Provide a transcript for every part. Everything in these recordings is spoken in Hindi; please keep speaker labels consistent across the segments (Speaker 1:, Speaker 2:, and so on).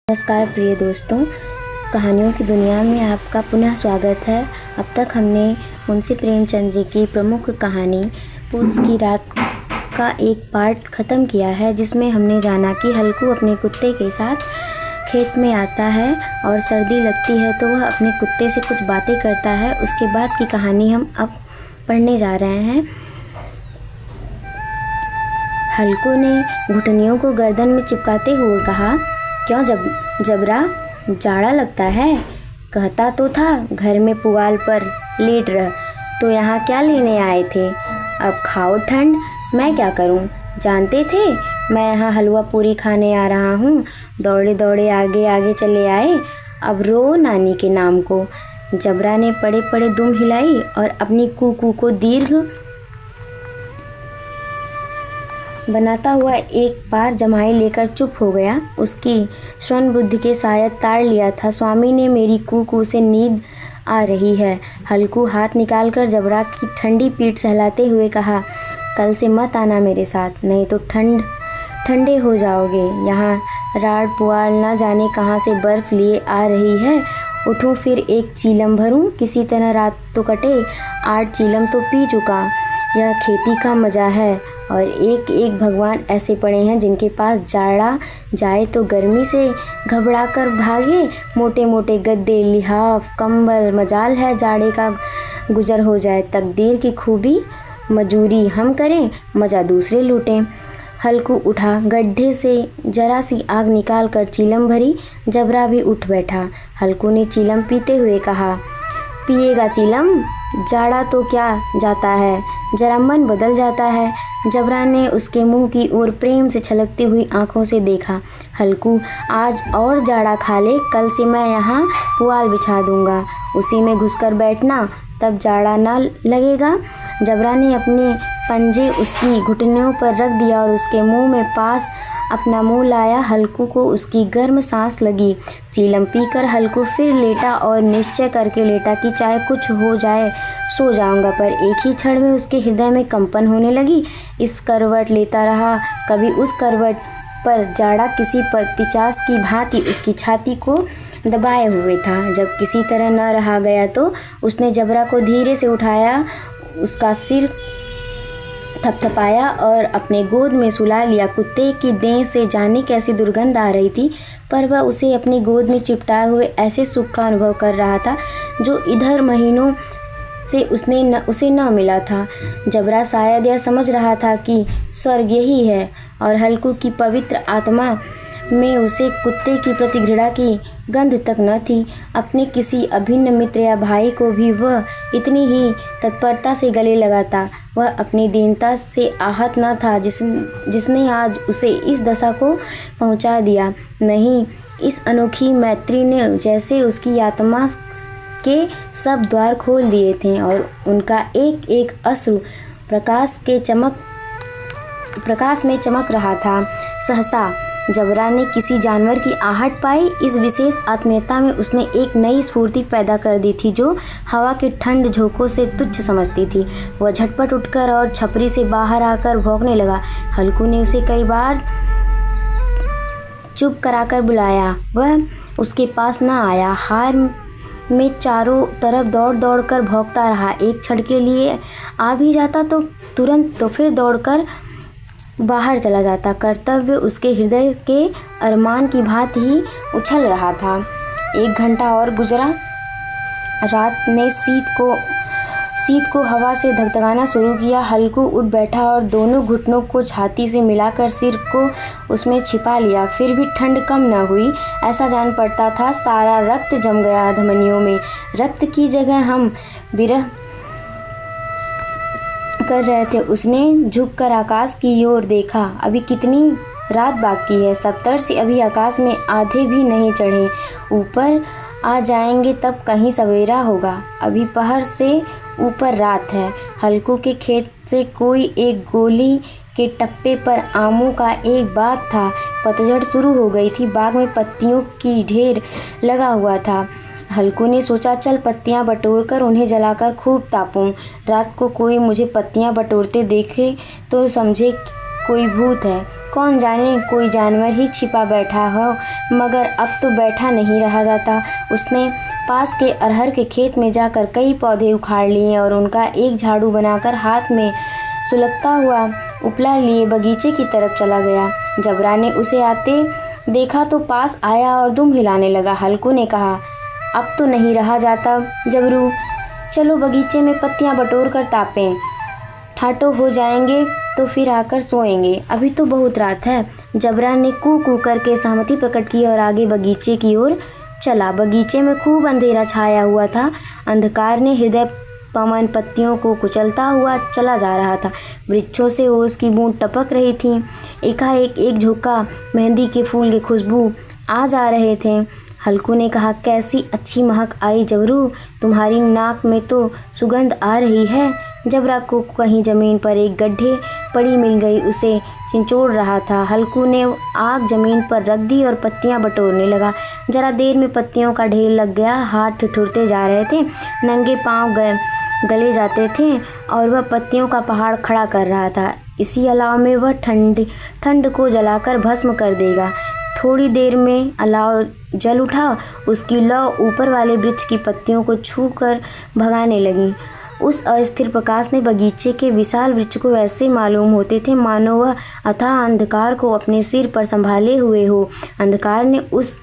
Speaker 1: नमस्कार प्रिय दोस्तों, कहानियों की दुनिया में आपका पुनः स्वागत है। अब तक हमने मुंशी प्रेमचंद जी की प्रमुख कहानी पूस की रात का एक पार्ट ख़त्म किया है, जिसमें हमने जाना कि हल्कू अपने कुत्ते के साथ खेत में आता है और सर्दी लगती है तो वह अपने कुत्ते से कुछ बातें करता है। उसके बाद की कहानी हम अब पढ़ने जा रहे हैं। हल्कू ने घुटनियों को गर्दन में चिपकाते हुए कहा, क्यों जबरा, जाड़ा लगता है? कहता तो था घर में पुआल पर लेट रह, तो यहाँ क्या लेने आए थे? अब खाओ ठंड, मैं क्या करूँ? जानते थे मैं यहाँ हलवा पूरी खाने आ रहा हूँ? दौड़े दौड़े आगे आगे चले आए, अब रो नानी के नाम को। जबरा ने पड़े पड़े दुम हिलाई और अपनी कूकू को दीर्घ बनाता हुआ एक बार जमाई लेकर चुप हो गया। उसकी स्वर्ण बुद्धि के शायद ताड़ लिया था। स्वामी ने मेरी कूकू से नींद आ रही है। हल्कू हाथ निकालकर जबरा की ठंडी पीठ सहलाते हुए कहा, कल से मत आना मेरे साथ, नहीं तो ठंडे हो जाओगे। यहाँ राड़ पुआल ना जाने कहाँ से बर्फ़ लिए आ रही है। उठूँ फिर एक चीलम भरूँ, किसी तरह रात तो कटे। 8 चीलम तो पी चुका। यह खेती का मज़ा है। और एक एक भगवान ऐसे पड़े हैं जिनके पास जाड़ा जाए तो गर्मी से घबरा कर भागे। मोटे मोटे गद्दे, लिहाफ, कंबल, मजाल है जाड़े का गुजर हो जाए। तकदीर की खूबी, मजूरी हम करें, मज़ा दूसरे लूटें। हल्कू उठा, गड्ढे से जरा सी आग निकाल कर चीलम भरी। जबरा भी उठ बैठा। हल्कू ने चीलम पीते हुए कहा, पिएगा चीलम? जाड़ा तो क्या जाता है, जरा मन बदल जाता है। जबरा ने उसके मुंह की ओर प्रेम से छलकती हुई आंखों से देखा। हल्कू, आज और जाड़ा खा ले, कल से मैं यहाँ पुआल बिछा दूंगा, उसी में घुसकर बैठना, तब जाड़ा ना लगेगा। जबरा ने अपने पंजे उसकी घुटनों पर रख दिया और उसके मुंह में पास अपना मुंह लाया। हल्कू को उसकी गर्म सांस लगी। चीलम पीकर हल्कू फिर लेटा और निश्चय करके लेटा कि चाहे कुछ हो जाए सो जाऊंगा, पर एक ही क्षण में उसके हृदय में कंपन होने लगी। इस करवट लेता रहा, कभी उस करवट पर जाड़ा किसी पिचास की भांति उसकी छाती को दबाए हुए था। जब किसी तरह न रहा गया तो उसने जबरा को धीरे से उठाया, उसका सिर थपथपाया और अपने गोद में सुला लिया। कुत्ते की देह से जाने कैसी दुर्गंध आ रही थी, पर वह उसे अपनी गोद में चिपटाए हुए ऐसे सुख का अनुभव कर रहा था जो इधर महीनों से उसे न मिला था। जबरा शायद यह समझ रहा था कि स्वर्ग यही है और हल्कू की पवित्र आत्मा में उसे कुत्ते की प्रति घृणा की गंध तक न थी। अपने किसी अभिन्न मित्र या भाई को भी वह इतनी ही तत्परता से गले लगाता। वह अपनी दीनता से आहत न था जिसने आज उसे इस दशा को पहुंचा दिया। नहीं, इस अनोखी मैत्री ने जैसे उसकी आत्मा के सब द्वार खोल दिए थे और उनका एक एक अश्रु प्रकाश में चमक रहा था। सहसा जबरा ने किसी जानवर की आहट पाई। इस विशेष आत्मीयता में उसने एक नई स्फूर्ति पैदा कर दी थी जो हवा के ठंड झोंकों से तुच्छ समझती थी। वह झटपट उठकर और छपरी से बाहर आकर भौंकने लगा। हल्कू ने उसे कई बार चुप कराकर बुलाया, वह उसके पास न आया। हार में चारों तरफ दौड़ दौड़ कर भौंकता रहा। एक क्षण के लिए आ भी जाता तो तुरंत, तो फिर दौड़कर बाहर चला जाता। कर्तव्य उसके हृदय के अरमान की भांति ही उछल रहा था। 1 घंटा और गुजरा। रात ने शीत को हवा से धगधगाना शुरू किया। हल्कू उठ बैठा और दोनों घुटनों को छाती से मिलाकर सिर को उसमें छिपा लिया। फिर भी ठंड कम न हुई। ऐसा जान पड़ता था सारा रक्त जम गया धमनियों में। रक्त की जगह हम विरह कर रहे थे। उसने झुककर आकाश की ओर देखा। अभी कितनी रात बाकी है? सप्तर्षि अभी आकाश में आधे भी नहीं चढ़े। ऊपर आ जाएंगे तब कहीं सवेरा होगा। अभी पहर से ऊपर रात है। हल्कू के खेत से कोई एक गोली के टप्पे पर आमों का एक बाग था। पतझड़ शुरू हो गई थी। बाग में पत्तियों की ढेर लगा हुआ था। हल्कू ने सोचा, चल पत्तियां बटोरकर उन्हें जलाकर खूब तापूं। रात को कोई मुझे पत्तियां बटोरते देखे तो समझे कोई भूत है, कौन जाने कोई जानवर ही छिपा बैठा हो, मगर अब तो बैठा नहीं रहा जाता। उसने पास के अरहर के खेत में जाकर कई पौधे उखाड़ लिए और उनका एक झाड़ू बनाकर हाथ में सुलगता हुआ उपला लिए बगीचे की तरफ चला गया। जबरा ने उसे आते देखा तो पास आया और दुम हिलाने लगा। हल्कू ने कहा, अब तो नहीं रहा जाता जबरू, चलो बगीचे में पत्तियां बटोर कर तापें, ठाटो हो जाएंगे तो फिर आकर सोएंगे, अभी तो बहुत रात है। जबरा ने कू कू करके सहमति प्रकट की और आगे बगीचे की ओर चला। बगीचे में खूब अंधेरा छाया हुआ था। अंधकार ने हृदय पवन पत्तियों को कुचलता हुआ चला जा रहा था। वृक्षों से ओस की बूंद टपक रही थी। एकाएक एक झोंका मेहंदी के फूल की खुशबू आ जा रहे थे। हल्कू ने कहा, कैसी अच्छी महक आई जबरू, तुम्हारी नाक में तो सुगंध आ रही है। जबरा को कहीं ज़मीन पर एक गड्ढे पड़ी मिल गई, उसे चिंचोड़ रहा था। हल्कू ने आग ज़मीन पर रख दी और पत्तियां बटोरने लगा। जरा देर में पत्तियों का ढेर लग गया। हाथ ठिठुरते जा रहे थे, नंगे पांव गले जाते थे और वह पत्तियों का पहाड़ खड़ा कर रहा था। इसी अलाव में वह ठंड को जलाकर भस्म कर देगा। थोड़ी देर में अलाव जल उठा। उसकी लौ ऊपर वाले वृक्ष की पत्तियों को छू कर भगाने लगी। उस अस्थिर प्रकाश ने बगीचे के विशाल वृक्ष को ऐसे मालूम होते थे मानो वह अथाह अंधकार को अपने सिर पर संभाले हुए हो। अंधकार ने उस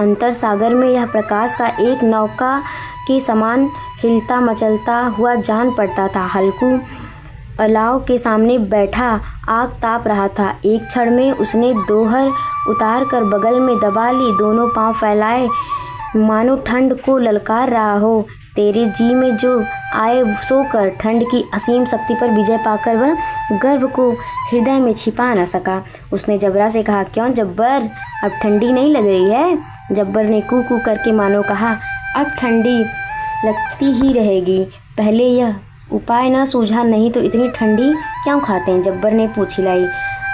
Speaker 1: अंतर सागर में यह प्रकाश का एक नौका के समान हिलता मचलता हुआ जान पड़ता था। हल्कू अलाव के सामने बैठा आग ताप रहा था। एक क्षण में उसने दोहर उतार कर बगल में दबा ली, दोनों पांव फैलाए मानो ठंड को ललकार रहा हो। तेरे जी में जो आए सो कर ठंड की असीम शक्ति पर विजय पाकर वह गर्व को हृदय में छिपा न सका। उसने जबरा से कहा, क्यों जब्बर, अब ठंडी नहीं लग रही है? जब्बर ने कू कू करके मानो कहा, अब ठंडी लगती ही रहेगी, पहले यह उपाय न सूझा, नहीं तो इतनी ठंडी क्यों खाते हैं? जब्बर ने पूछ लाई।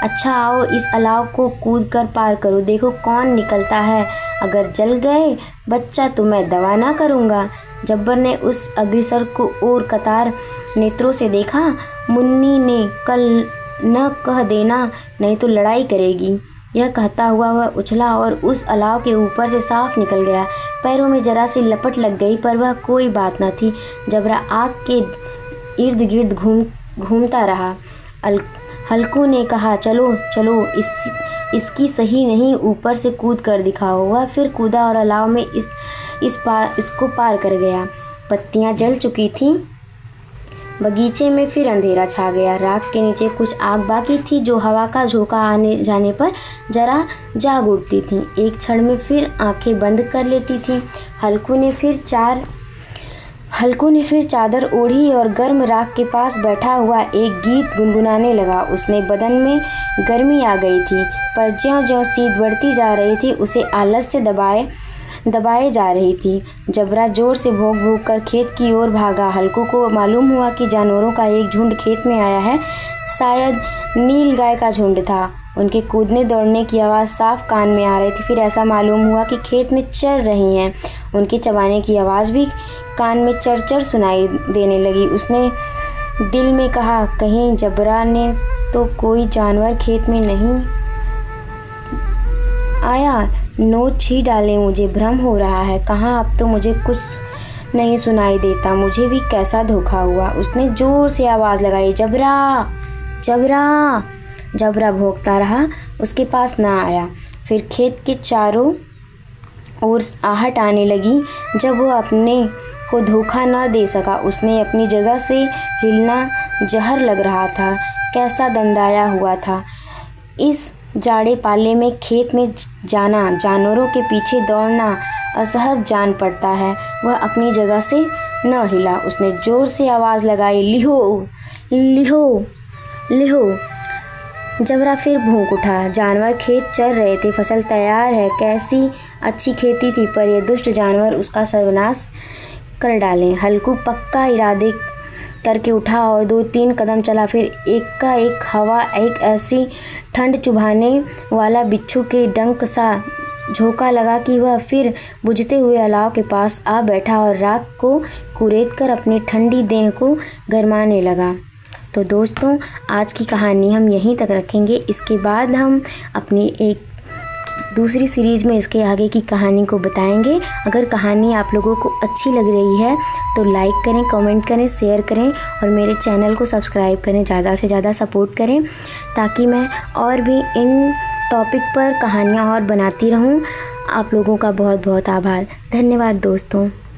Speaker 1: अच्छा आओ इस अलाव को कूद कर पार करो, देखो कौन निकलता है। अगर जल गए बच्चा तो मैं दवा ना करूँगा। जब्बर ने उस अग्रसर को और कतार नेत्रों से देखा। मुन्नी ने कल न कह देना, नहीं तो लड़ाई करेगी। यह कहता हुआ वह उछला और उस अलाव के ऊपर से साफ निकल गया। पैरों में जरा सी लपट लग गई, पर वह कोई बात न थी। जबरा आग के इर्द गिर्द घूमता रहा। हल्कू ने कहा, चलो चलो इसकी सही नहीं, ऊपर से कूद कर दिखाओ। वह फिर कूदा और अलाव में इसको पार कर गया। पत्तियां जल चुकी थीं। बगीचे में फिर अंधेरा छा गया। राख के नीचे कुछ आग बाकी थी जो हवा का झोंका आने जाने पर जरा जाग उठती थी, एक क्षण में फिर आंखें बंद कर लेती थी। हल्कू ने फिर चादर ओढ़ी और गर्म राख के पास बैठा हुआ एक गीत गुनगुनाने लगा। उसने बदन में गर्मी आ गई थी, पर ज्यों-ज्यों शीत बढ़ती जा रही थी उसे आलस से दबाए जा रही थी। जबरा जोर से भौंक भौंक कर खेत की ओर भागा। हल्कू को मालूम हुआ कि जानवरों का एक झुंड खेत में आया है। शायद नील गाय का झुंड था। उनके कूदने दौड़ने की आवाज़ साफ कान में आ रही थी। फिर ऐसा मालूम हुआ कि खेत में चर रही हैं। उनके चबाने की आवाज़ भी कान में चर सुनाई देने लगी। उसने दिल में कहा, कहीं जबरा ने तो कोई जानवर खेत में नहीं आया, नोच ही डाले, मुझे भ्रम हो रहा है। कहाँ, अब तो मुझे कुछ नहीं सुनाई देता, मुझे भी कैसा धोखा हुआ। उसने जोर से आवाज़ लगाई, जबरा जबरा। जबरा भौंकता रहा, उसके पास ना आया। फिर खेत के चारों ओर आहट आने लगी। जब वह अपने को धोखा न दे सका, उसने अपनी जगह से हिलना जहर लग रहा था। कैसा दंदाया हुआ था। इस जाड़े पाले में खेत में जाना, जानवरों के पीछे दौड़ना असहज जान पड़ता है। वह अपनी जगह से न हिला। उसने जोर से आवाज़ लगाई, लिहो लिहो लिहो। जबरा फिर भौंक उठा। जानवर खेत चर रहे थे, फसल तैयार है, कैसी अच्छी खेती थी, पर यह दुष्ट जानवर उसका सर्वनाश कर डालें। हल्कू पक्का इरादे करके उठा और 2-3 कदम चला। फिर एक हवा, एक ऐसी ठंड चुभाने वाला बिच्छू के डंक सा झोंका लगा कि वह फिर बुझते हुए अलाव के पास आ बैठा और राख को कुरेद कर अपनी ठंडी देह को गरमाने लगा। तो दोस्तों आज की कहानी हम यहीं तक रखेंगे। इसके बाद हम अपनी एक दूसरी सीरीज़ में इसके आगे की कहानी को बताएंगे। अगर कहानी आप लोगों को अच्छी लग रही है तो लाइक करें, कमेंट करें, शेयर करें और मेरे चैनल को सब्सक्राइब करें, ज़्यादा से ज़्यादा सपोर्ट करें ताकि मैं और भी इन टॉपिक पर कहानियाँ और बनाती रहूं। आप लोगों का बहुत बहुत आभार। धन्यवाद दोस्तों।